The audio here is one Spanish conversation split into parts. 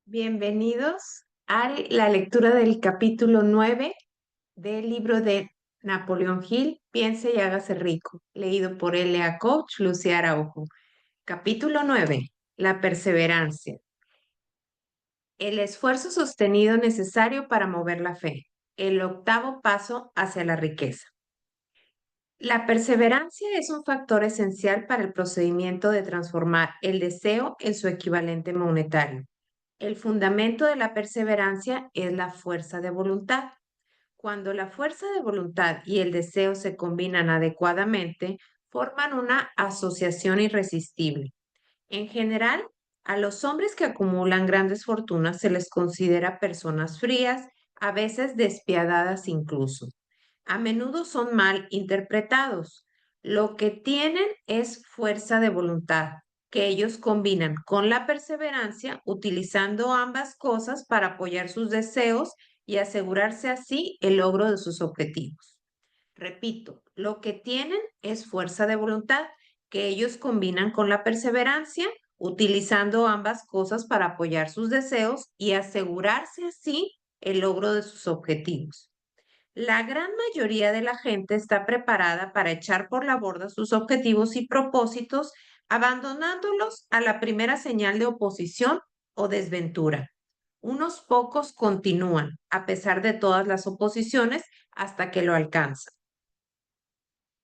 Bienvenidos a la lectura del capítulo 9 del libro de Napoleón Hill, Piense y hágase rico, leído por L.A. Coach, Lucía Araujo. Capítulo 9, la perseverancia. El esfuerzo sostenido necesario para mover la fe. El octavo paso hacia la riqueza. La perseverancia es un factor esencial para el procedimiento de transformar el deseo en su equivalente monetario. El fundamento de la perseverancia es la fuerza de voluntad. Cuando la fuerza de voluntad y el deseo se combinan adecuadamente, forman una asociación irresistible. En general, a los hombres que acumulan grandes fortunas se les considera personas frías, a veces despiadadas incluso. A menudo son mal interpretados. Lo que tienen es fuerza de voluntad, que ellos combinan con la perseverancia, utilizando ambas cosas para apoyar sus deseos y asegurarse así el logro de sus objetivos. Repito, lo que tienen es fuerza de voluntad, que ellos combinan con la perseverancia, utilizando ambas cosas para apoyar sus deseos y asegurarse así el logro de sus objetivos. La gran mayoría de la gente está preparada para echar por la borda sus objetivos y propósitos, abandonándolos a la primera señal de oposición o desventura. Unos pocos continúan, a pesar de todas las oposiciones, hasta que lo alcanzan.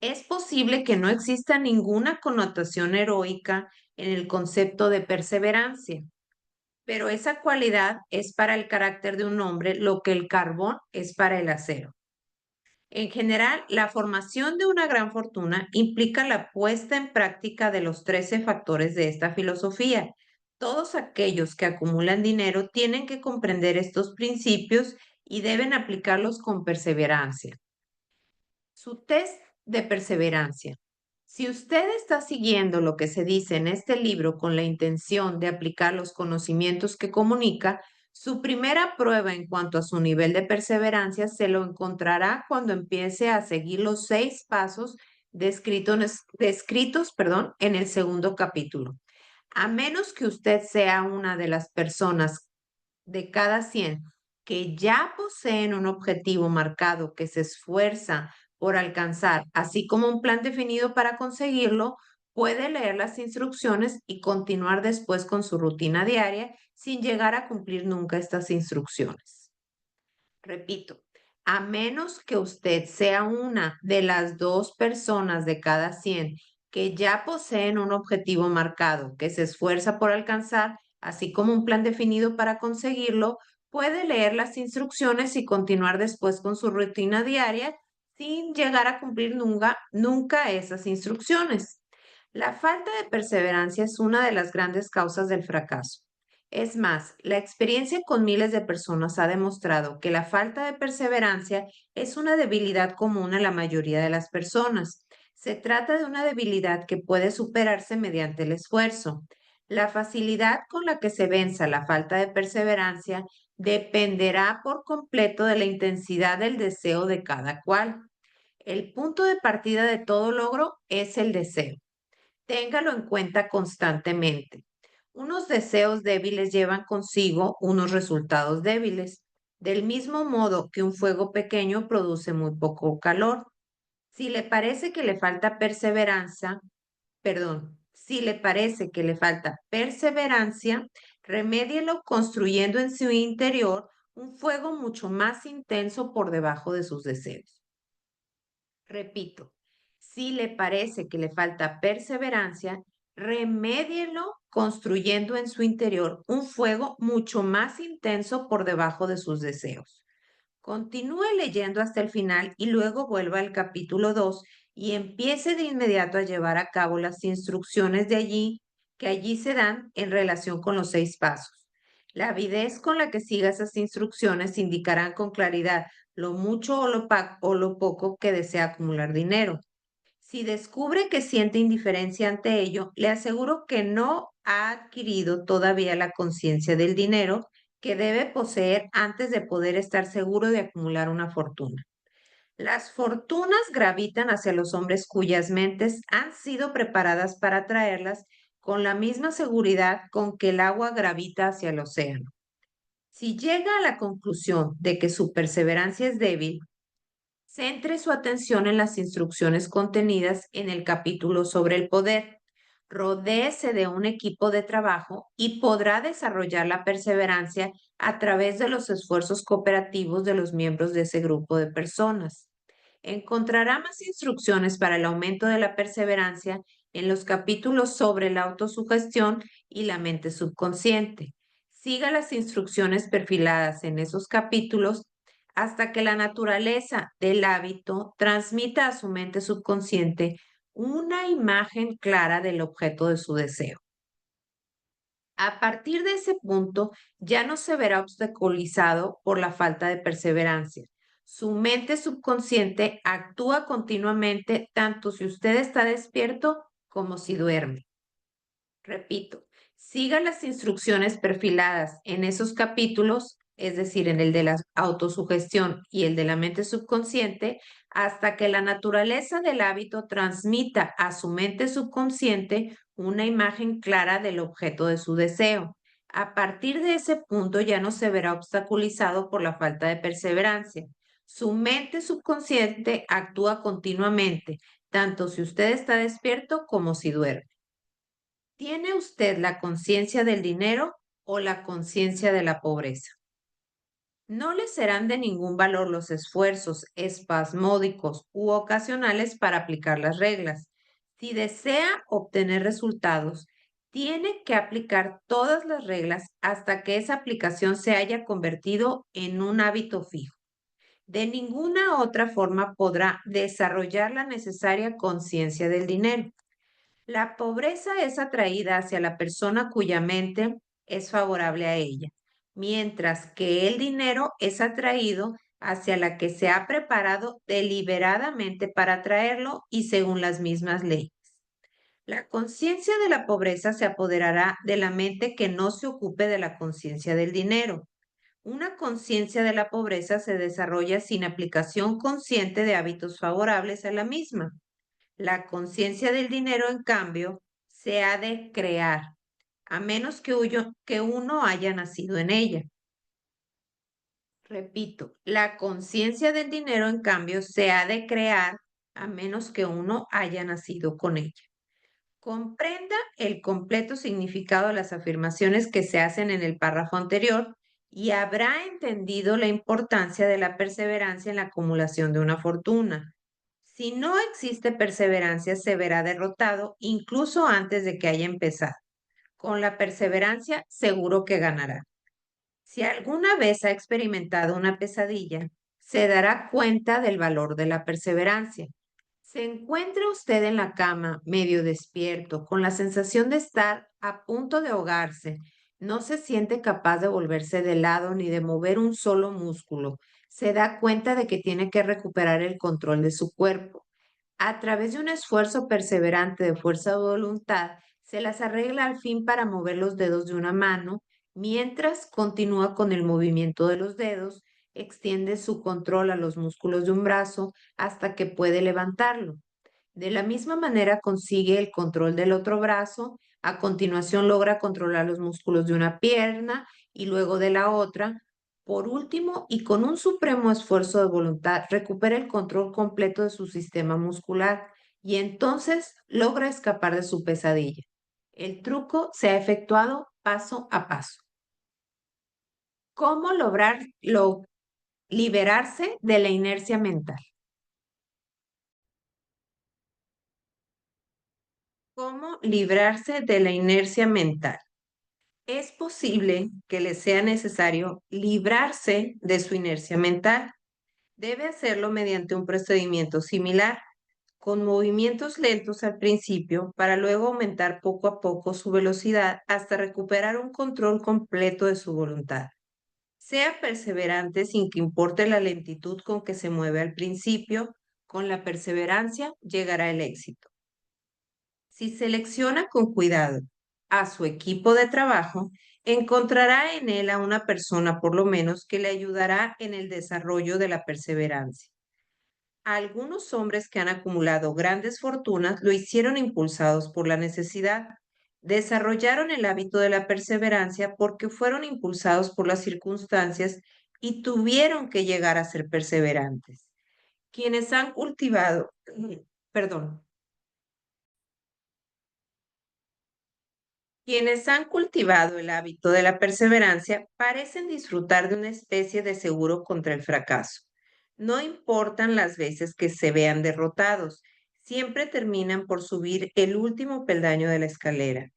Es posible que no exista ninguna connotación heroica en el concepto de perseverancia, pero esa cualidad es para el carácter de un hombre lo que el carbón es para el acero. En general, la formación de una gran fortuna implica la puesta en práctica de los 13 factores de esta filosofía. Todos aquellos que acumulan dinero tienen que comprender estos principios y deben aplicarlos con perseverancia. Su test de perseverancia. Si usted está siguiendo lo que se dice en este libro con la intención de aplicar los conocimientos que comunica, su primera prueba en cuanto a su nivel de perseverancia se lo encontrará cuando empiece a seguir los 6 pasos descritos, en el segundo capítulo. A menos que usted sea una de las personas de cada 100 que ya poseen un objetivo marcado, que se esfuerza por alcanzar, así como un plan definido para conseguirlo, puede leer las instrucciones y continuar después con su rutina diaria sin llegar a cumplir nunca estas instrucciones. Repito, a menos que usted sea una de las 2 personas de cada 100 que ya poseen un objetivo marcado, que se esfuerza por alcanzar, así como un plan definido para conseguirlo, puede leer las instrucciones y continuar después con su rutina diaria sin llegar a cumplir nunca esas instrucciones. La falta de perseverancia es una de las grandes causas del fracaso. Es más, la experiencia con miles de personas ha demostrado que la falta de perseverancia es una debilidad común a la mayoría de las personas. Se trata de una debilidad que puede superarse mediante el esfuerzo. La facilidad con la que se venza la falta de perseverancia dependerá por completo de la intensidad del deseo de cada cual. El punto de partida de todo logro es el deseo. Téngalo en cuenta constantemente. Unos deseos débiles llevan consigo unos resultados débiles, del mismo modo que un fuego pequeño produce muy poco calor. Si le parece que le falta perseverancia, si le parece que le falta perseverancia, remédielo construyendo en su interior un fuego mucho más intenso por debajo de sus deseos. Repito, si le parece que le falta perseverancia, remédielo construyendo en su interior un fuego mucho más intenso por debajo de sus deseos. Continúe leyendo hasta el final y luego vuelva al capítulo 2 y empiece de inmediato a llevar a cabo las instrucciones de allí que allí se dan en relación con los 6 pasos. La avidez con la que siga esas instrucciones indicarán con claridad lo mucho o lo poco que desea acumular dinero. Si descubre que siente indiferencia ante ello, le aseguro que no ha adquirido todavía la conciencia del dinero que debe poseer antes de poder estar seguro de acumular una fortuna. Las fortunas gravitan hacia los hombres cuyas mentes han sido preparadas para atraerlas con la misma seguridad con que el agua gravita hacia el océano. Si llega a la conclusión de que su perseverancia es débil, centre su atención en las instrucciones contenidas en el capítulo sobre el poder. Rodéese de un equipo de trabajo y podrá desarrollar la perseverancia a través de los esfuerzos cooperativos de los miembros de ese grupo de personas. Encontrará más instrucciones para el aumento de la perseverancia en los capítulos sobre la autosugestión y la mente subconsciente. Siga las instrucciones perfiladas en esos capítulos hasta que la naturaleza del hábito transmita a su mente subconsciente una imagen clara del objeto de su deseo. A partir de ese punto, ya no se verá obstaculizado por la falta de perseverancia. Su mente subconsciente actúa continuamente tanto si usted está despierto como si duerme. Repito, siga las instrucciones perfiladas en esos capítulos, es decir, en el de la autosugestión y el de la mente subconsciente, hasta que la naturaleza del hábito transmita a su mente subconsciente una imagen clara del objeto de su deseo. A partir de ese punto ya no se verá obstaculizado por la falta de perseverancia. Su mente subconsciente actúa continuamente, tanto si usted está despierto como si duerme. ¿Tiene usted la conciencia del dinero o la conciencia de la pobreza? No le serán de ningún valor los esfuerzos espasmódicos u ocasionales para aplicar las reglas. Si desea obtener resultados, tiene que aplicar todas las reglas hasta que esa aplicación se haya convertido en un hábito fijo. De ninguna otra forma podrá desarrollar la necesaria conciencia del dinero. La pobreza es atraída hacia la persona cuya mente es favorable a ella, mientras que el dinero es atraído hacia la que se ha preparado deliberadamente para atraerlo y según las mismas leyes. La conciencia de la pobreza se apoderará de la mente que no se ocupe de la conciencia del dinero. Una conciencia de la pobreza se desarrolla sin aplicación consciente de hábitos favorables a la misma. La conciencia del dinero, en cambio, se ha de crear, a menos que uno haya nacido en ella. Repito, la conciencia del dinero, en cambio, se ha de crear a menos que uno haya nacido con ella. Comprenda el completo significado de las afirmaciones que se hacen en el párrafo anterior y habrá entendido la importancia de la perseverancia en la acumulación de una fortuna. Si no existe perseverancia, se verá derrotado incluso antes de que haya empezado. Con la perseverancia, seguro que ganará. Si alguna vez ha experimentado una pesadilla, se dará cuenta del valor de la perseverancia. ¿Se encuentra usted en la cama, medio despierto, con la sensación de estar a punto de ahogarse? No se siente capaz de volverse de lado ni de mover un solo músculo. Se da cuenta de que tiene que recuperar el control de su cuerpo. A través de un esfuerzo perseverante de fuerza de voluntad, se las arregla al fin para mover los dedos de una mano, mientras continúa con el movimiento de los dedos, extiende su control a los músculos de un brazo hasta que puede levantarlo. De la misma manera consigue el control del otro brazo, a continuación logra controlar los músculos de una pierna y luego de la otra. Por último, y con un supremo esfuerzo de voluntad, recupera el control completo de su sistema muscular y entonces logra escapar de su pesadilla. El truco se ha efectuado paso a paso. ¿Cómo liberarse de la inercia mental? ¿Cómo librarse de la inercia mental? Es posible que le sea necesario librarse de su inercia mental. Debe hacerlo mediante un procedimiento similar, con movimientos lentos al principio para luego aumentar poco a poco su velocidad hasta recuperar un control completo de su voluntad. Sea perseverante sin que importe la lentitud con que se mueve al principio, con la perseverancia llegará el éxito. Si selecciona con cuidado a su equipo de trabajo, encontrará en él a una persona por lo menos que le ayudará en el desarrollo de la perseverancia. Algunos hombres que han acumulado grandes fortunas lo hicieron impulsados por la necesidad. Desarrollaron el hábito de la perseverancia porque fueron impulsados por las circunstancias y tuvieron que llegar a ser perseverantes. Quienes han cultivado, perdón, quienes han cultivado el hábito de la perseverancia parecen disfrutar de una especie de seguro contra el fracaso. No importan las veces que se vean derrotados, siempre terminan por subir el último peldaño de la escalera.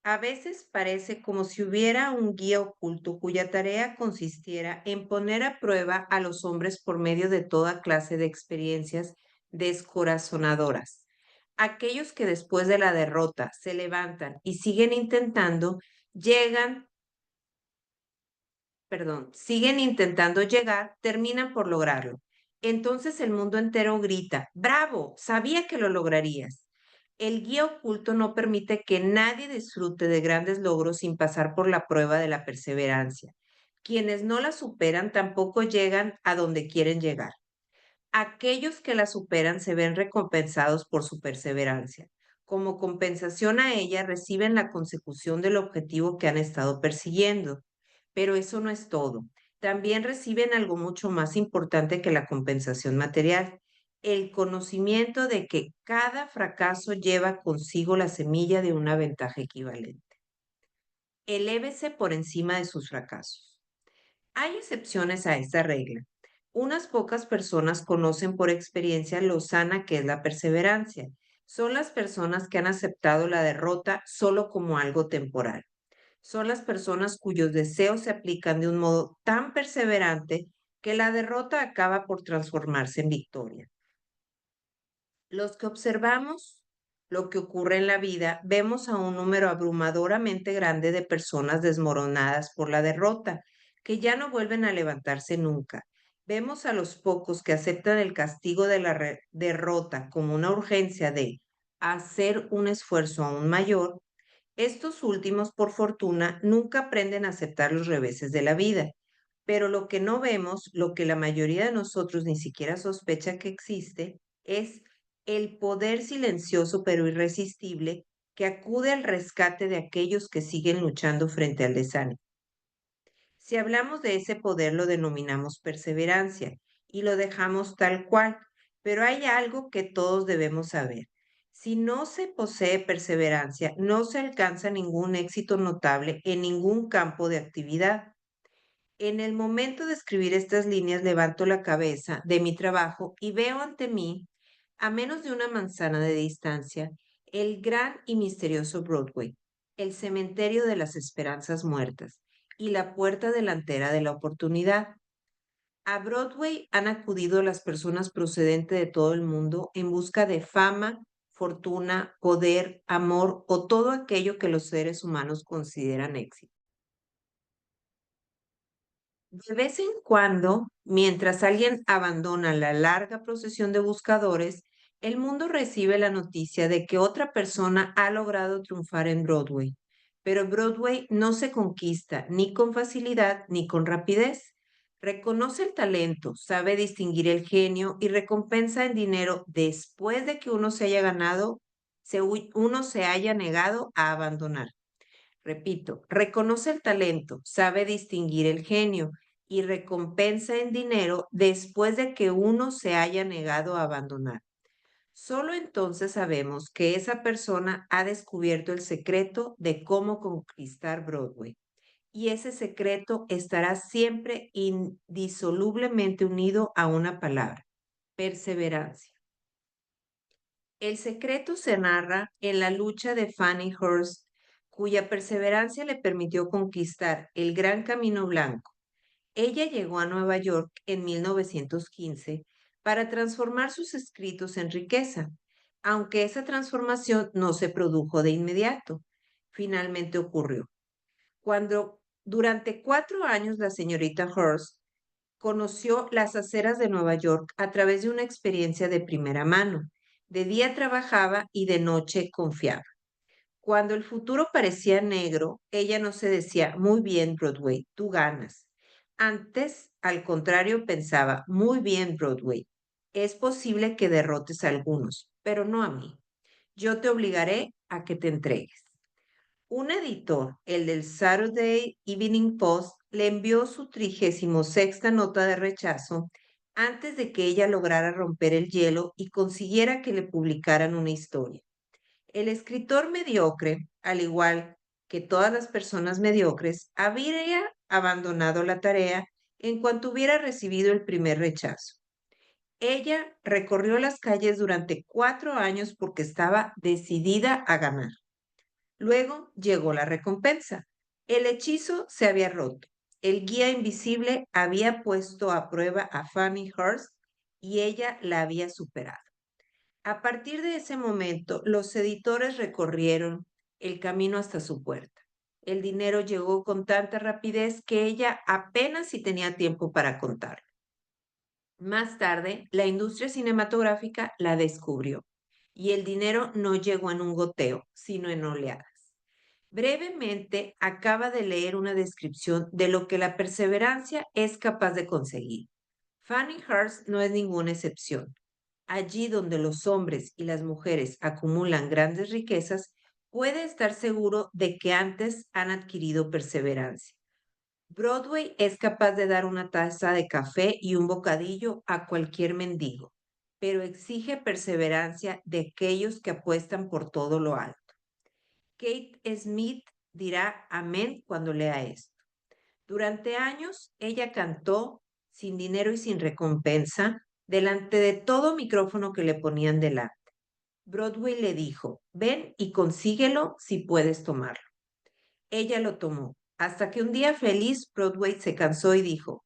A veces parece como si hubiera un guía oculto cuya tarea consistiera en poner a prueba a los hombres por medio de toda clase de experiencias descorazonadoras. Aquellos que después de la derrota se levantan y siguen intentando, llegan, siguen intentando llegar, terminan por lograrlo. Entonces el mundo entero grita, ¡bravo! Sabía que lo lograrías. El guía oculto no permite que nadie disfrute de grandes logros sin pasar por la prueba de la perseverancia. Quienes no la superan tampoco llegan a donde quieren llegar. Aquellos que la superan se ven recompensados por su perseverancia. Como compensación a ella reciben la consecución del objetivo que han estado persiguiendo. Pero eso no es todo. También reciben algo mucho más importante que la compensación material, el conocimiento de que cada fracaso lleva consigo la semilla de una ventaja equivalente. Elévese por encima de sus fracasos. Hay excepciones a esta regla. Unas pocas personas conocen por experiencia lo sana que es la perseverancia. Son las personas que han aceptado la derrota solo como algo temporal. Son las personas cuyos deseos se aplican de un modo tan perseverante que la derrota acaba por transformarse en victoria. Los que observamos lo que ocurre en la vida, vemos a un número abrumadoramente grande de personas desmoronadas por la derrota, que ya no vuelven a levantarse nunca. Vemos a los pocos que aceptan el castigo de la derrota como una urgencia de hacer un esfuerzo aún mayor. Estos últimos, por fortuna, nunca aprenden a aceptar los reveses de la vida. Pero lo que no vemos, lo que la mayoría de nosotros ni siquiera sospecha que existe, es el poder silencioso pero irresistible que acude al rescate de aquellos que siguen luchando frente al desánimo. Si hablamos de ese poder, lo denominamos perseverancia y lo dejamos tal cual, pero hay algo que todos debemos saber. Si no se posee perseverancia, no se alcanza ningún éxito notable en ningún campo de actividad. En el momento de escribir estas líneas, levanto la cabeza de mi trabajo y veo ante mí, a menos de una manzana de distancia, el gran y misterioso Broadway, el cementerio de las esperanzas muertas y la puerta delantera de la oportunidad. A Broadway han acudido las personas procedentes de todo el mundo en busca de fama, fortuna, poder, amor o todo aquello que los seres humanos consideran éxito. De vez en cuando, mientras alguien abandona la larga procesión de buscadores, el mundo recibe la noticia de que otra persona ha logrado triunfar en Broadway. Pero Broadway no se conquista ni con facilidad ni con rapidez. Reconoce el talento, sabe distinguir el genio y recompensa en dinero después de que uno se haya ganado, uno se haya negado a abandonar. Repito, reconoce el talento, sabe distinguir el genio y recompensa en dinero después de que uno se haya negado a abandonar. Solo entonces sabemos que esa persona ha descubierto el secreto de cómo conquistar Broadway. Y ese secreto estará siempre indisolublemente unido a una palabra: perseverancia. El secreto se narra en la lucha de Fanny Hurst, cuya perseverancia le permitió conquistar el Gran Camino Blanco. Ella llegó a Nueva York en 1915 para transformar sus escritos en riqueza, aunque esa transformación no se produjo de inmediato. Finalmente ocurrió cuando durante 4 años la señorita Hearst conoció las aceras de Nueva York a través de una experiencia de primera mano. De día trabajaba y de noche confiaba. Cuando el futuro parecía negro, ella no se decía, muy bien, Broadway, tú ganas. Antes, al contrario, pensaba, muy bien, Broadway, es posible que derrotes a algunos, pero no a mí. Yo te obligaré a que te entregues. Un editor, el del Saturday Evening Post, le envió su 36ª nota de rechazo antes de que ella lograra romper el hielo y consiguiera que le publicaran una historia. El escritor mediocre, al igual que todas las personas mediocres, habría abandonado la tarea en cuanto hubiera recibido el primer rechazo. Ella recorrió las calles durante 4 años porque estaba decidida a ganar. Luego llegó la recompensa. El hechizo se había roto. El guía invisible había puesto a prueba a Fanny Hurst y ella la había superado. A partir de ese momento, los editores recorrieron el camino hasta su puerta. El dinero llegó con tanta rapidez que ella apenas si tenía tiempo para contarlo. Más tarde, la industria cinematográfica la descubrió y el dinero no llegó en un goteo, sino en oleadas. Brevemente, acaba de leer una descripción de lo que la perseverancia es capaz de conseguir. Fanny Hurst no es ninguna excepción. Allí donde los hombres y las mujeres acumulan grandes riquezas, puede estar seguro de que antes han adquirido perseverancia. Broadway es capaz de dar una taza de café y un bocadillo a cualquier mendigo, pero exige perseverancia de aquellos que apuestan por todo lo alto. Kate Smith dirá amén cuando lea esto. Durante años, ella cantó sin dinero y sin recompensa delante de todo micrófono que le ponían delante. Broadway le dijo, ven y consíguelo si puedes tomarlo. Ella lo tomó, hasta que un día feliz Broadway se cansó y dijo,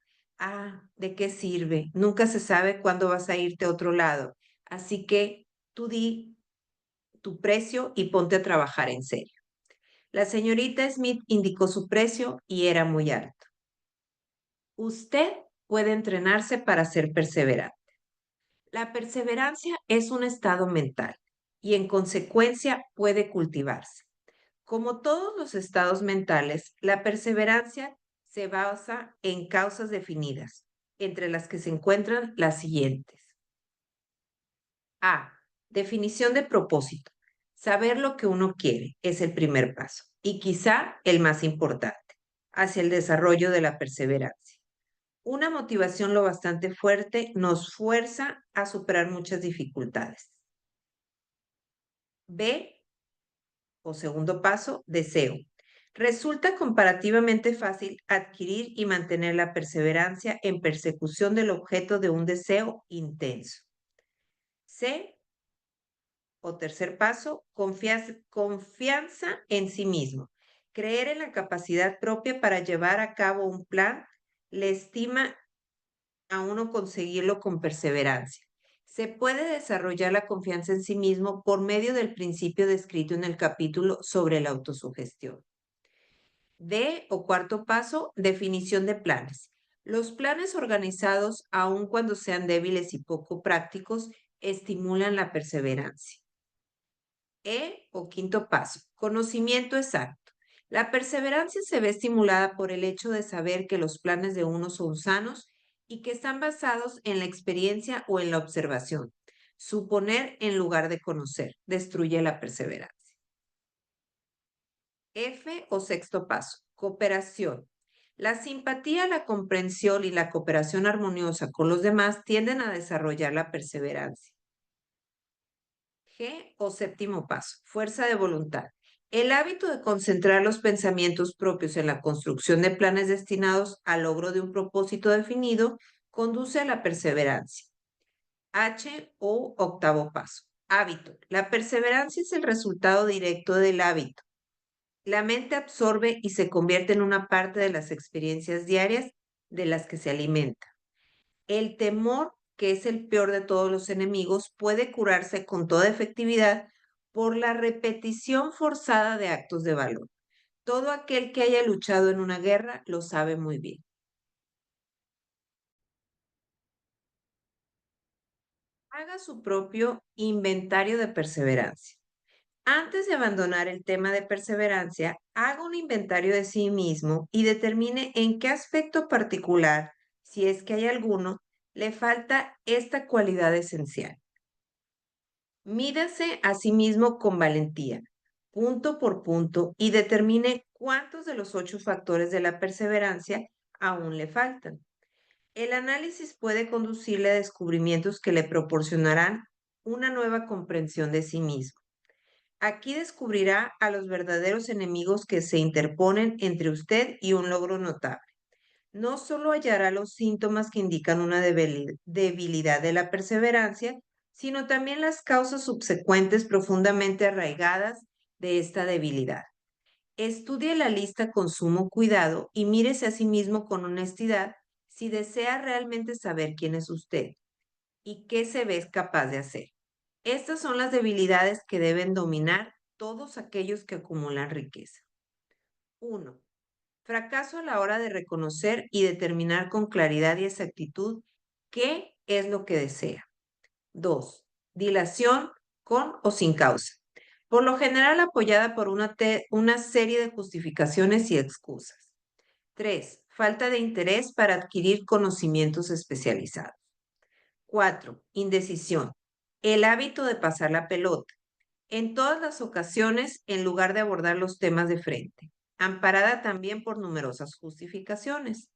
¿de qué sirve? Nunca se sabe cuándo vas a irte a otro lado, así que tú di tu precio y ponte a trabajar en serio. La señorita Smith indicó su precio y era muy alto. Usted puede entrenarse para ser perseverante. La perseverancia es un estado mental y en consecuencia puede cultivarse. Como todos los estados mentales, la perseverancia se basa en causas definidas, entre las que se encuentran las siguientes. A. Definición de propósito. Saber lo que uno quiere es el primer paso y quizá el más importante hacia el desarrollo de la perseverancia. Una motivación lo bastante fuerte nos fuerza a superar muchas dificultades. B, o segundo paso, deseo. Resulta comparativamente fácil adquirir y mantener la perseverancia en persecución del objeto de un deseo intenso. C, o tercer paso, confianza en sí mismo. Creer en la capacidad propia para llevar a cabo un plan le estima a uno conseguirlo con perseverancia. Se puede desarrollar la confianza en sí mismo por medio del principio descrito en el capítulo sobre la autosugestión. D, o cuarto paso, definición de planes. Los planes organizados, aun cuando sean débiles y poco prácticos, estimulan la perseverancia. E, o quinto paso, conocimiento exacto. La perseverancia se ve estimulada por el hecho de saber que los planes de uno son sanos y que están basados en la experiencia o en la observación. Suponer en lugar de conocer destruye la perseverancia. F, o sexto paso, cooperación. La simpatía, la comprensión y la cooperación armoniosa con los demás tienden a desarrollar la perseverancia. G, o séptimo paso, fuerza de voluntad. El hábito de concentrar los pensamientos propios en la construcción de planes destinados al logro de un propósito definido conduce a la perseverancia. H, o octavo paso, hábito. La perseverancia es el resultado directo del hábito. La mente absorbe y se convierte en una parte de las experiencias diarias de las que se alimenta. El temor, que es el peor de todos los enemigos, puede curarse con toda efectividad por la repetición forzada de actos de valor. Todo aquel que haya luchado en una guerra lo sabe muy bien. Haga su propio inventario de perseverancia. Antes de abandonar el tema de perseverancia, haga un inventario de sí mismo y determine en qué aspecto particular, si es que hay alguno, le falta esta cualidad esencial. Mídase a sí mismo con valentía. punto por punto y determine cuántos de los 8 factores de la perseverancia aún le faltan. El análisis puede conducirle a descubrimientos que le proporcionarán una nueva comprensión de sí mismo. Aquí descubrirá a los verdaderos enemigos que se interponen entre usted y un logro notable. No solo hallará los síntomas que indican una debilidad de la perseverancia, sino también las causas subsecuentes profundamente arraigadas de esta debilidad. Estudie la lista con sumo cuidado y mírese a sí mismo con honestidad si desea realmente saber quién es usted y qué se ve capaz de hacer. Estas son las debilidades que deben dominar todos aquellos que acumulan riqueza. 1. Fracaso a la hora de reconocer y determinar con claridad y exactitud qué es lo que desea. 2. Dilación con o sin causa. Por lo general apoyada por una serie de justificaciones y excusas. 3. Falta de interés para adquirir conocimientos especializados. 4. Indecisión. El hábito de pasar la pelota. En todas las ocasiones, en lugar de abordar los temas de frente. Amparada también por numerosas justificaciones.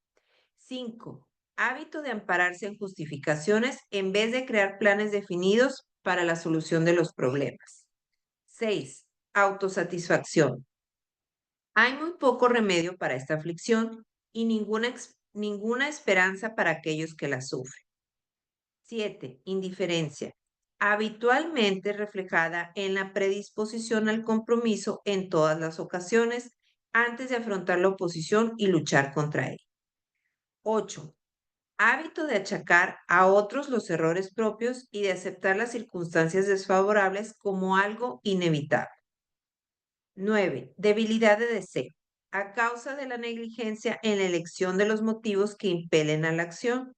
5. Hábito de ampararse en justificaciones en vez de crear planes definidos para la solución de los problemas. 6. Autosatisfacción. Hay muy poco remedio para esta aflicción y ninguna esperanza para aquellos que la sufren. 7. Indiferencia. Habitualmente reflejada en la predisposición al compromiso en todas las ocasiones antes de afrontar la oposición y luchar contra él. 8. Hábito de achacar a otros los errores propios y de aceptar las circunstancias desfavorables como algo inevitable. 9. Debilidad de deseo. A causa de la negligencia en la elección de los motivos que impelen a la acción.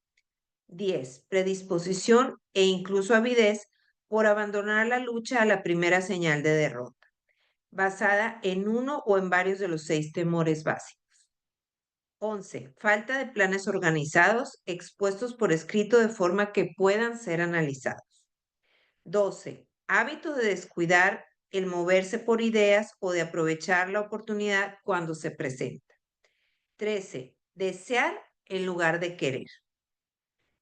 10. Predisposición e incluso avidez por abandonar la lucha a la primera señal de derrota, basada en uno o en varios de los 6 temores básicos. 11. Falta de planes organizados expuestos por escrito de forma que puedan ser analizados. 12. Hábito de descuidar el moverse por ideas o de aprovechar la oportunidad cuando se presenta. 13. Desear en lugar de querer.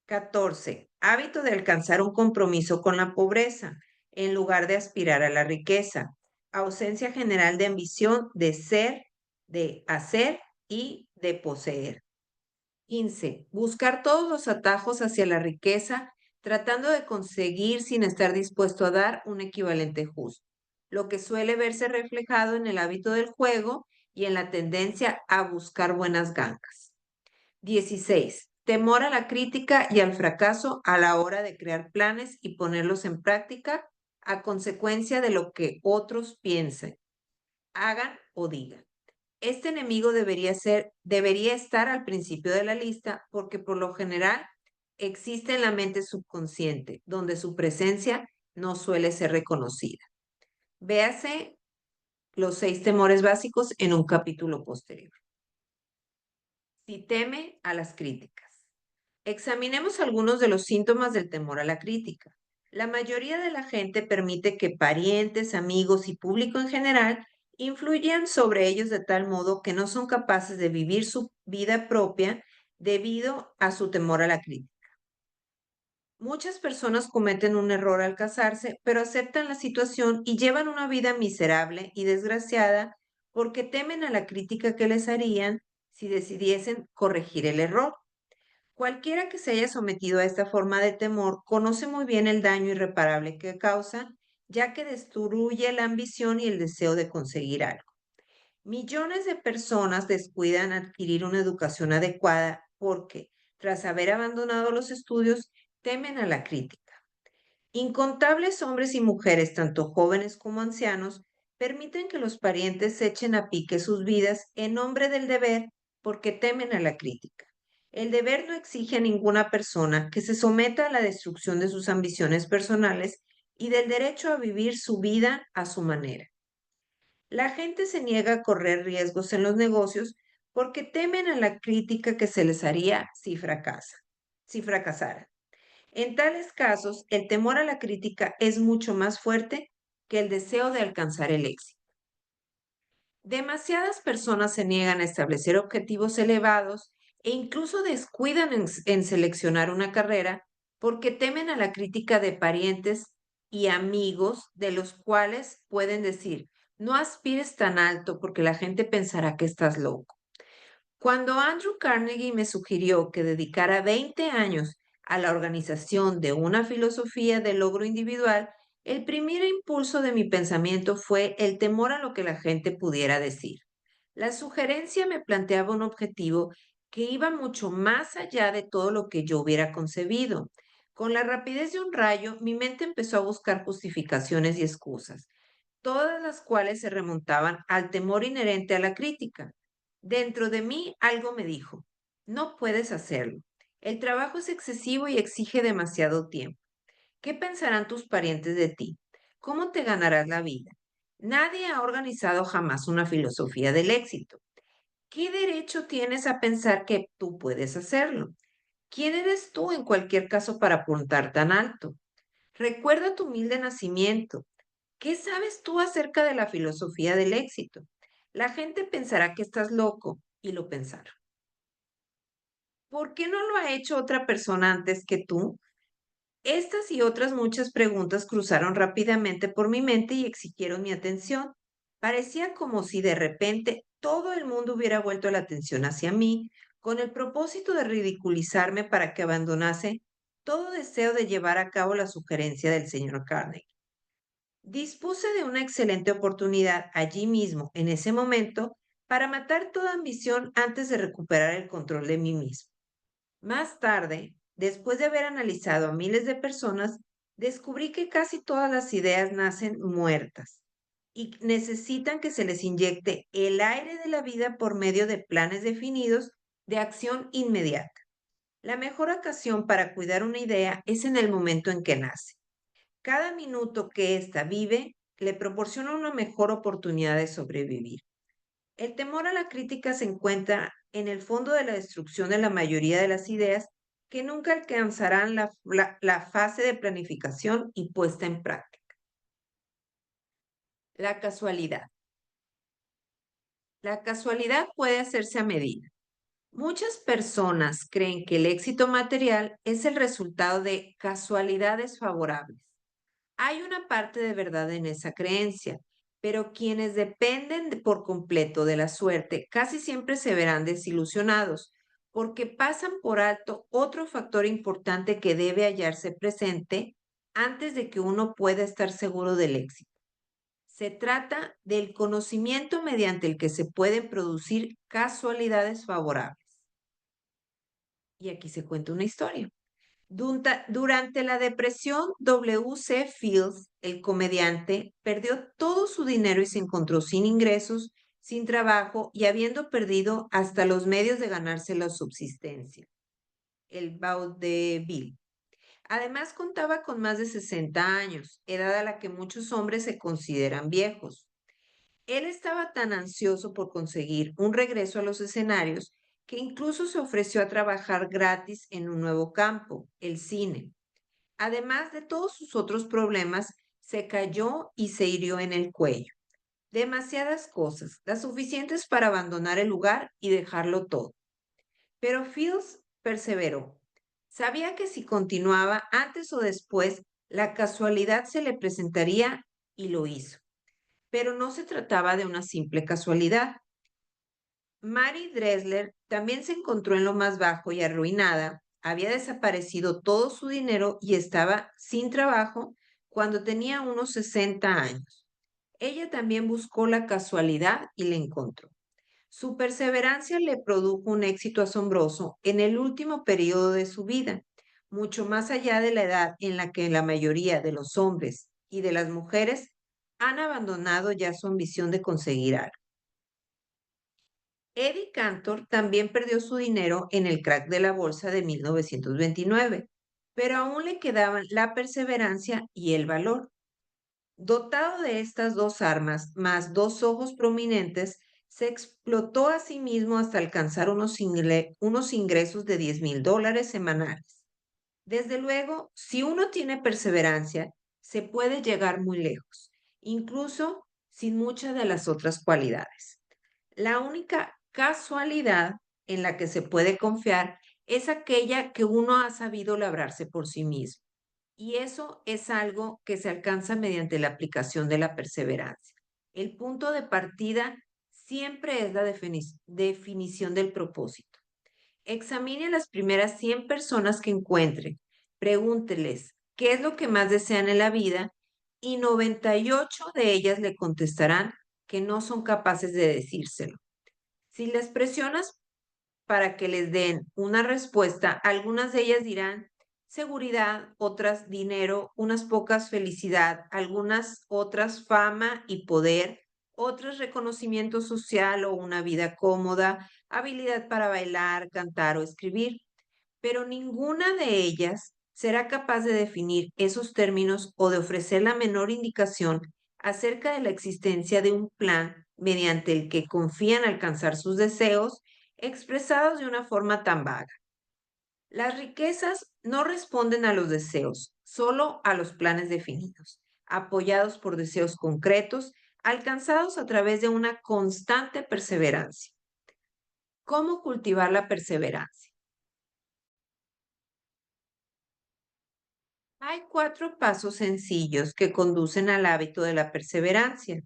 14. Hábito de alcanzar un compromiso con la pobreza en lugar de aspirar a la riqueza. Ausencia general de ambición de ser, de hacer y de poseer. 15. Buscar todos los atajos hacia la riqueza, tratando de conseguir sin estar dispuesto a dar un equivalente justo, lo que suele verse reflejado en el hábito del juego y en la tendencia a buscar buenas gangas. 16. Temor a la crítica y al fracaso a la hora de crear planes y ponerlos en práctica a consecuencia de lo que otros piensen, hagan o digan. Este enemigo debería estar al principio de la lista porque por lo general existe en la mente subconsciente, donde su presencia no suele ser reconocida. Véase los 6 temores básicos en un capítulo posterior. Si teme a las críticas. Examinemos algunos de los síntomas del temor a la crítica. La mayoría de la gente permite que parientes, amigos y público en general influyan sobre ellos de tal modo que no son capaces de vivir su vida propia debido a su temor a la crítica. Muchas personas cometen un error al casarse, pero aceptan la situación y llevan una vida miserable y desgraciada porque temen a la crítica que les harían si decidiesen corregir el error. Cualquiera que se haya sometido a esta forma de temor conoce muy bien el daño irreparable que causa, ya que destruye la ambición y el deseo de conseguir algo. Millones de personas descuidan adquirir una educación adecuada porque, tras haber abandonado los estudios, temen a la crítica. Incontables hombres y mujeres, tanto jóvenes como ancianos, permiten que los parientes echen a pique sus vidas en nombre del deber porque temen a la crítica. El deber no exige a ninguna persona que se someta a la destrucción de sus ambiciones personales y del derecho a vivir su vida a su manera. La gente se niega a correr riesgos en los negocios porque temen a la crítica que se les haría si fracasaran. En tales casos, el temor a la crítica es mucho más fuerte que el deseo de alcanzar el éxito. Demasiadas personas se niegan a establecer objetivos elevados e incluso descuidan en seleccionar una carrera porque temen a la crítica de parientes y amigos de los cuales pueden decir, no aspires tan alto porque la gente pensará que estás loco. Cuando Andrew Carnegie me sugirió que dedicara 20 años a la organización de una filosofía de logro individual, el primer impulso de mi pensamiento fue el temor a lo que la gente pudiera decir. La sugerencia me planteaba un objetivo que iba mucho más allá de todo lo que yo hubiera concebido. Con la rapidez de un rayo, mi mente empezó a buscar justificaciones y excusas, todas las cuales se remontaban al temor inherente a la crítica. Dentro de mí algo me dijo, no puedes hacerlo. El trabajo es excesivo y exige demasiado tiempo. ¿Qué pensarán tus parientes de ti? ¿Cómo te ganarás la vida? Nadie ha organizado jamás una filosofía del éxito. ¿Qué derecho tienes a pensar que tú puedes hacerlo? ¿Quién eres tú en cualquier caso para apuntar tan alto? Recuerda tu humilde nacimiento. ¿Qué sabes tú acerca de la filosofía del éxito? La gente pensará que estás loco y lo pensaron. ¿Por qué no lo ha hecho otra persona antes que tú? Estas y otras muchas preguntas cruzaron rápidamente por mi mente y exigieron mi atención. Parecía como si de repente todo el mundo hubiera vuelto la atención hacia mí, con el propósito de ridiculizarme para que abandonase todo deseo de llevar a cabo la sugerencia del señor Carnegie. Dispuse de una excelente oportunidad allí mismo, en ese momento, para matar toda ambición antes de recuperar el control de mí mismo. Más tarde, después de haber analizado a miles de personas, descubrí que casi todas las ideas nacen muertas y necesitan que se les inyecte el aire de la vida por medio de planes definidos de acción inmediata. La mejor ocasión para cuidar una idea es en el momento en que nace. Cada minuto que ésta vive le proporciona una mejor oportunidad de sobrevivir. El temor a la crítica se encuentra en el fondo de la destrucción de la mayoría de las ideas que nunca alcanzarán la fase de planificación y puesta en práctica. La casualidad. La casualidad puede hacerse a medida. Muchas personas creen que el éxito material es el resultado de casualidades favorables. Hay una parte de verdad en esa creencia, pero quienes dependen por completo de la suerte casi siempre se verán desilusionados porque pasan por alto otro factor importante que debe hallarse presente antes de que uno pueda estar seguro del éxito. Se trata del conocimiento mediante el que se pueden producir casualidades favorables. Y aquí se cuenta una historia. Durante la depresión, W.C. Fields, el comediante, perdió todo su dinero y se encontró sin ingresos, sin trabajo y habiendo perdido hasta los medios de ganarse la subsistencia, el vaudeville. Además, contaba con más de 60 años, edad a la que muchos hombres se consideran viejos. Él estaba tan ansioso por conseguir un regreso a los escenarios que incluso se ofreció a trabajar gratis en un nuevo campo, el cine. Además de todos sus otros problemas, se cayó y se hirió en el cuello. Demasiadas cosas, las suficientes para abandonar el lugar y dejarlo todo. Pero Fields perseveró. Sabía que si continuaba antes o después, la casualidad se le presentaría y lo hizo. Pero no se trataba de una simple casualidad. Mary Dressler también se encontró en lo más bajo y arruinada. Había desaparecido todo su dinero y estaba sin trabajo cuando tenía unos 60 años. Ella también buscó la casualidad y la encontró. Su perseverancia le produjo un éxito asombroso en el último periodo de su vida, mucho más allá de la edad en la que la mayoría de los hombres y de las mujeres han abandonado ya su ambición de conseguir algo. Eddie Cantor también perdió su dinero en el crack de la bolsa de 1929, pero aún le quedaban la perseverancia y el valor. Dotado de estas dos armas, más dos ojos prominentes, se explotó a sí mismo hasta alcanzar unos ingresos de $10,000 semanales. Desde luego, si uno tiene perseverancia, se puede llegar muy lejos, incluso sin muchas de las otras cualidades. La única casualidad en la que se puede confiar es aquella que uno ha sabido labrarse por sí mismo. Y eso es algo que se alcanza mediante la aplicación de la perseverancia. El punto de partida siempre es la definición del propósito. Examine a las primeras 100 personas que encuentre, pregúnteles qué es lo que más desean en la vida y 98 de ellas le contestarán que no son capaces de decírselo. Si les presionas para que les den una respuesta, algunas de ellas dirán seguridad, otras dinero, unas pocas felicidad, algunas otras fama y poder, otras reconocimiento social o una vida cómoda, habilidad para bailar, cantar o escribir, pero ninguna de ellas será capaz de definir esos términos o de ofrecer la menor indicación acerca de la existencia de un plan mediante el que confían alcanzar sus deseos expresados de una forma tan vaga. Las riquezas no responden a los deseos, solo a los planes definidos, apoyados por deseos concretos, alcanzados a través de una constante perseverancia. ¿Cómo cultivar la perseverancia? Hay 4 pasos sencillos que conducen al hábito de la perseverancia.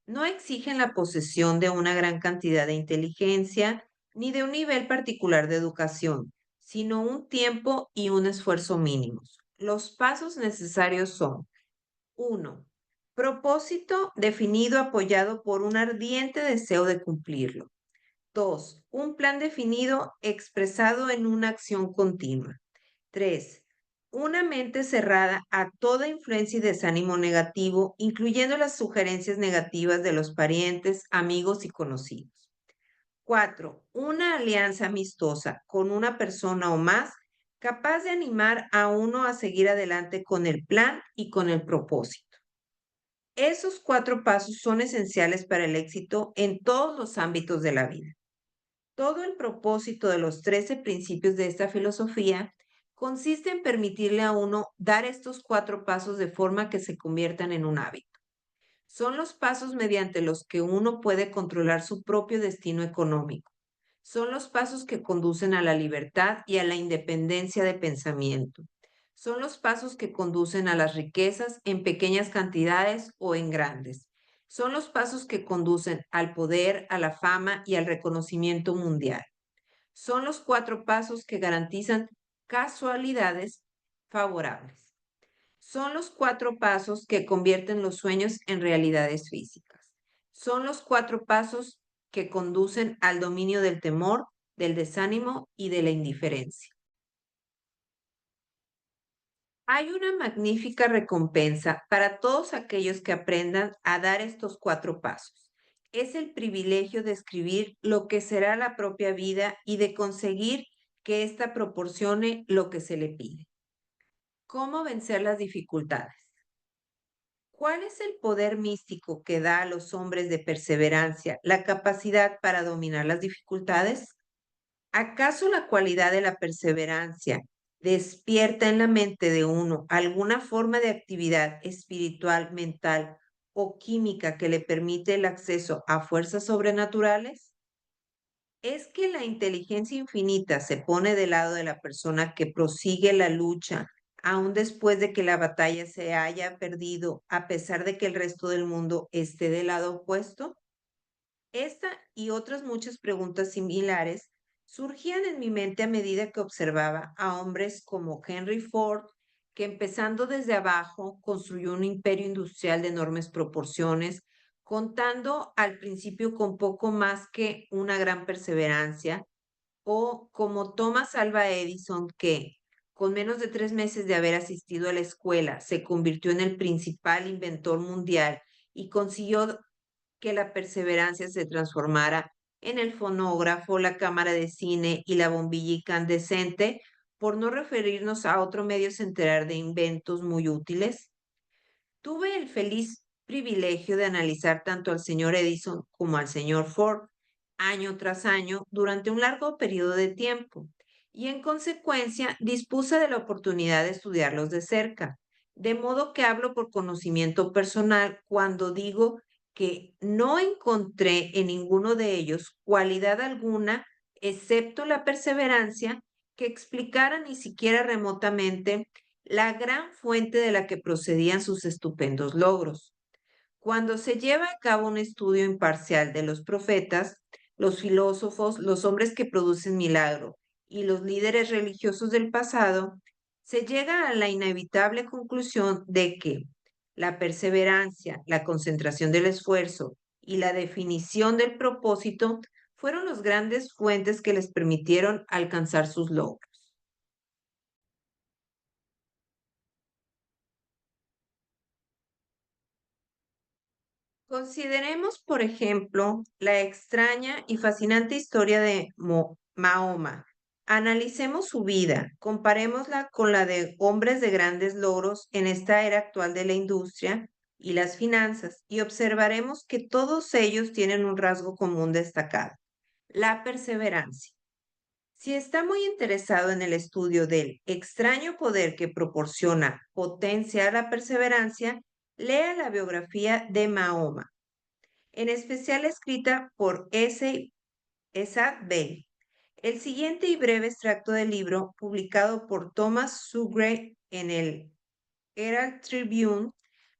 No exigen la posesión de una gran cantidad de inteligencia ni de un nivel particular de educación, sino un tiempo y un esfuerzo mínimos. Los pasos necesarios son: 1. Propósito definido apoyado por un ardiente deseo de cumplirlo. 2. Un plan definido expresado en una acción continua. 3. Una mente cerrada a toda influencia y desánimo negativo, incluyendo las sugerencias negativas de los parientes, amigos y conocidos. 4. Una alianza amistosa con una persona o más capaz de animar a uno a seguir adelante con el plan y con el propósito. Esos 4 pasos son esenciales para el éxito en todos los ámbitos de la vida. Todo el propósito de los 13 principios de esta filosofía consiste en permitirle a uno dar estos 4 pasos de forma que se conviertan en un hábito. Son los pasos mediante los que uno puede controlar su propio destino económico. Son los pasos que conducen a la libertad y a la independencia de pensamiento. Son los pasos que conducen a las riquezas en pequeñas cantidades o en grandes. Son los pasos que conducen al poder, a la fama y al reconocimiento mundial. Son los 4 pasos que garantizan casualidades favorables. Son los 4 pasos que convierten los sueños en realidades físicas. Son los 4 pasos que conducen al dominio del temor, del desánimo y de la indiferencia. Hay una magnífica recompensa para todos aquellos que aprendan a dar estos 4 pasos. Es el privilegio de escribir lo que será la propia vida y de conseguir que ésta proporcione lo que se le pide. ¿Cómo vencer las dificultades? ¿Cuál es el poder místico que da a los hombres de perseverancia la capacidad para dominar las dificultades? ¿Acaso la cualidad de la perseverancia despierta en la mente de uno alguna forma de actividad espiritual, mental o química que le permite el acceso a fuerzas sobrenaturales? ¿Es que la inteligencia infinita se pone del lado de la persona que prosigue la lucha, aun después de que la batalla se haya perdido, a pesar de que el resto del mundo esté del lado opuesto? Esta y otras muchas preguntas similares surgían en mi mente a medida que observaba a hombres como Henry Ford, que empezando desde abajo construyó un imperio industrial de enormes proporciones, contando al principio con poco más que una gran perseverancia, o como Thomas Alva Edison, que con menos de 3 meses de haber asistido a la escuela se convirtió en el principal inventor mundial y consiguió que la perseverancia se transformara en el fonógrafo, la cámara de cine y la bombilla incandescente, por no referirnos a otro medio centenar de inventos muy útiles. Tuve el feliz privilegio de analizar tanto al señor Edison como al señor Ford, año tras año, durante un largo periodo de tiempo, y en consecuencia dispuse de la oportunidad de estudiarlos de cerca, de modo que hablo por conocimiento personal cuando digo que no encontré en ninguno de ellos cualidad alguna, excepto la perseverancia, que explicara ni siquiera remotamente la gran fuente de la que procedían sus estupendos logros. Cuando se lleva a cabo un estudio imparcial de los profetas, los filósofos, los hombres que producen milagro y los líderes religiosos del pasado, se llega a la inevitable conclusión de que la perseverancia, la concentración del esfuerzo y la definición del propósito fueron las grandes fuentes que les permitieron alcanzar sus logros. Consideremos, por ejemplo, la extraña y fascinante historia de Mahoma. Analicemos su vida, comparémosla con la de hombres de grandes logros en esta era actual de la industria y las finanzas, y observaremos que todos ellos tienen un rasgo común destacado, la perseverancia. Si está muy interesado en el estudio del extraño poder que proporciona potencia a la perseverancia, lea la biografía de Mahoma, en especial escrita por Esad Bey. El siguiente y breve extracto del libro, publicado por Thomas Sugre en el Herald Tribune,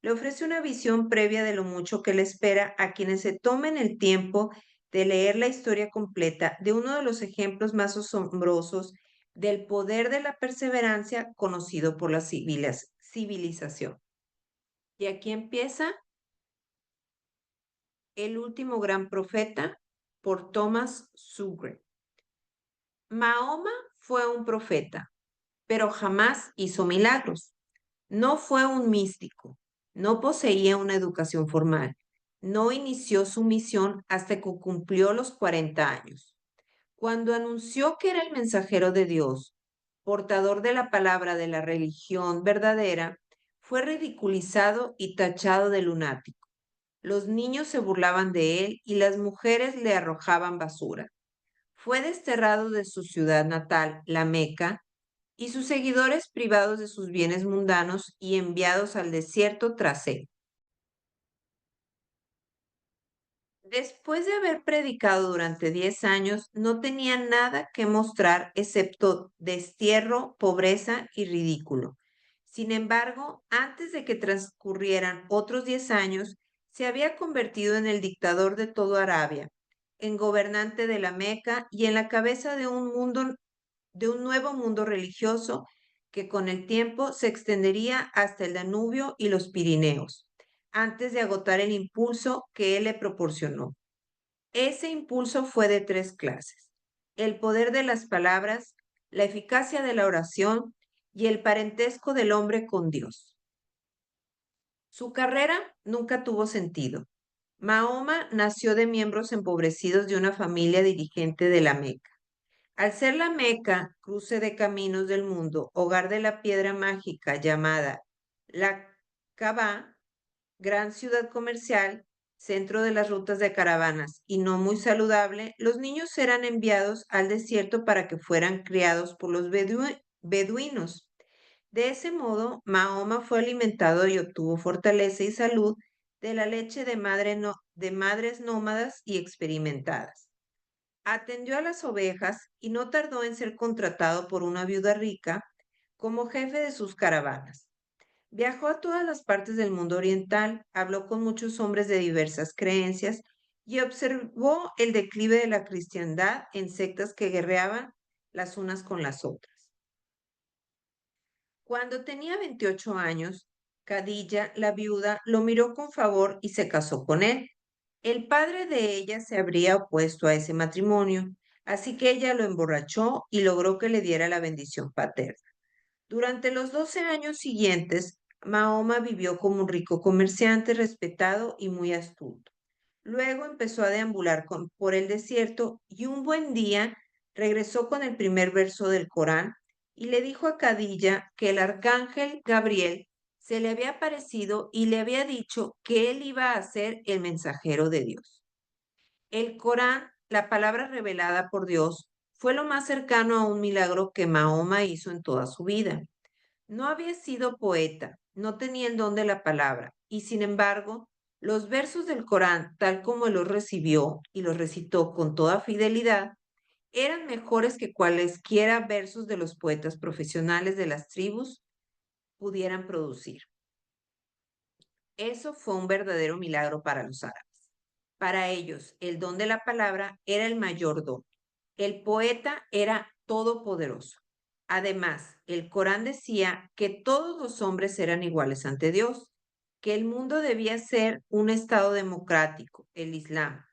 le ofrece una visión previa de lo mucho que le espera a quienes se tomen el tiempo de leer la historia completa de uno de los ejemplos más asombrosos del poder de la perseverancia conocido por la civilización. Y aquí empieza El último gran profeta por Thomas Sugre. Mahoma fue un profeta, pero jamás hizo milagros. No fue un místico, no poseía una educación formal, no inició su misión hasta que cumplió los 40 años. Cuando anunció que era el mensajero de Dios, portador de la palabra de la religión verdadera, fue ridiculizado y tachado de lunático. Los niños se burlaban de él y las mujeres le arrojaban basura. Fue desterrado de su ciudad natal, la Meca, y sus seguidores privados de sus bienes mundanos y enviados al desierto tras él. Después de haber predicado durante 10 años, no tenía nada que mostrar excepto destierro, pobreza y ridículo. Sin embargo, antes de que transcurrieran otros 10 años, se había convertido en el dictador de toda Arabia, en gobernante de la Meca y en la cabeza de un nuevo mundo religioso que con el tiempo se extendería hasta el Danubio y los Pirineos, antes de agotar el impulso que él le proporcionó. Ese impulso fue de tres clases: el poder de las palabras, la eficacia de la oración y el parentesco del hombre con Dios. Su carrera nunca tuvo sentido. Mahoma nació de miembros empobrecidos de una familia dirigente de la Meca. Al ser la Meca, cruce de caminos del mundo, hogar de la piedra mágica llamada la Kaaba, gran ciudad comercial, centro de las rutas de caravanas y no muy saludable, los niños eran enviados al desierto para que fueran criados por los beduinos. De ese modo, Mahoma fue alimentado y obtuvo fortaleza y salud de la leche de de madres nómadas y experimentadas. Atendió a las ovejas y no tardó en ser contratado por una viuda rica como jefe de sus caravanas. Viajó a todas las partes del mundo oriental, habló con muchos hombres de diversas creencias y observó el declive de la cristiandad en sectas que guerreaban las unas con las otras. Cuando tenía 28 años, Khadija, la viuda, lo miró con favor y se casó con él. El padre de ella se habría opuesto a ese matrimonio, así que ella lo emborrachó y logró que le diera la bendición paterna. Durante los 12 años siguientes, Mahoma vivió como un rico comerciante respetado y muy astuto. Luego empezó a deambular por el desierto y un buen día regresó con el primer verso del Corán y le dijo a Khadija que el arcángel Gabriel se le había aparecido y le había dicho que él iba a ser el mensajero de Dios. El Corán, la palabra revelada por Dios, fue lo más cercano a un milagro que Mahoma hizo en toda su vida. No había sido poeta, no tenía el don de la palabra, y sin embargo, Los versos del Corán, tal como él los recibió y los recitó con toda fidelidad, eran mejores que cualesquiera versos de los poetas profesionales de las tribus pudieran producir. Eso fue un verdadero milagro para los árabes. Para ellos, el don de la palabra era el mayor don. El poeta era todopoderoso. Además, el Corán decía que todos los hombres eran iguales ante Dios, que el mundo debía ser un estado democrático, el Islam.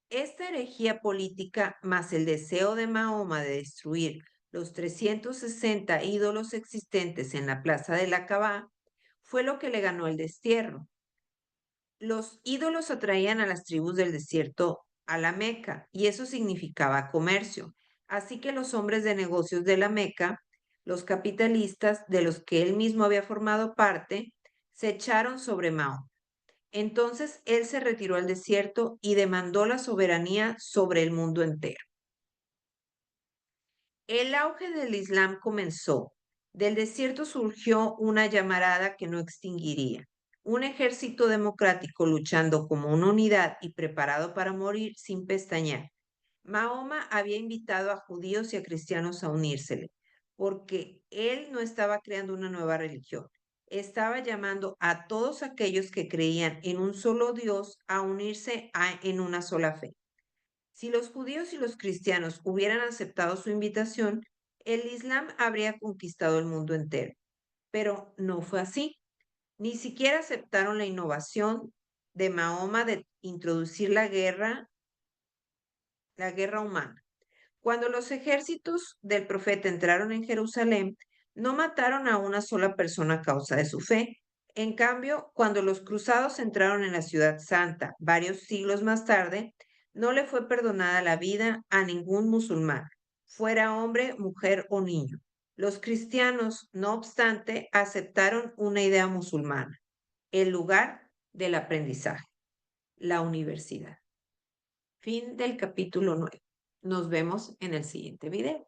Esta herejía política, más el deseo de Mahoma de destruir los 360 ídolos existentes en la plaza de la Kaaba, fue lo que le ganó el destierro. Los ídolos atraían a las tribus del desierto a la Meca y eso significaba comercio. Así que los hombres de negocios de la Meca, los capitalistas de los que él mismo había formado parte, se echaron sobre Mahoma. Entonces él se retiró al desierto y demandó la soberanía sobre el mundo entero. El auge del Islam comenzó. Del desierto surgió una llamarada que no extinguiría. Un ejército democrático luchando como una unidad y preparado para morir sin pestañear. Mahoma había invitado a judíos y a cristianos a unírsele, porque él no estaba creando una nueva religión. Estaba llamando a todos aquellos que creían en un solo Dios a unirse en una sola fe. Si los judíos y los cristianos hubieran aceptado su invitación, el Islam habría conquistado el mundo entero. Pero no fue así. Ni siquiera aceptaron la innovación de Mahoma de introducir la guerra humana. Cuando los ejércitos del profeta entraron en Jerusalén, no mataron a una sola persona a causa de su fe. En cambio, cuando los cruzados entraron en la ciudad santa varios siglos más tarde, no le fue perdonada la vida a ningún musulmán, fuera hombre, mujer o niño. Los cristianos, no obstante, aceptaron una idea musulmana, el lugar del aprendizaje, la universidad. Fin del capítulo 9. Nos vemos en el siguiente video.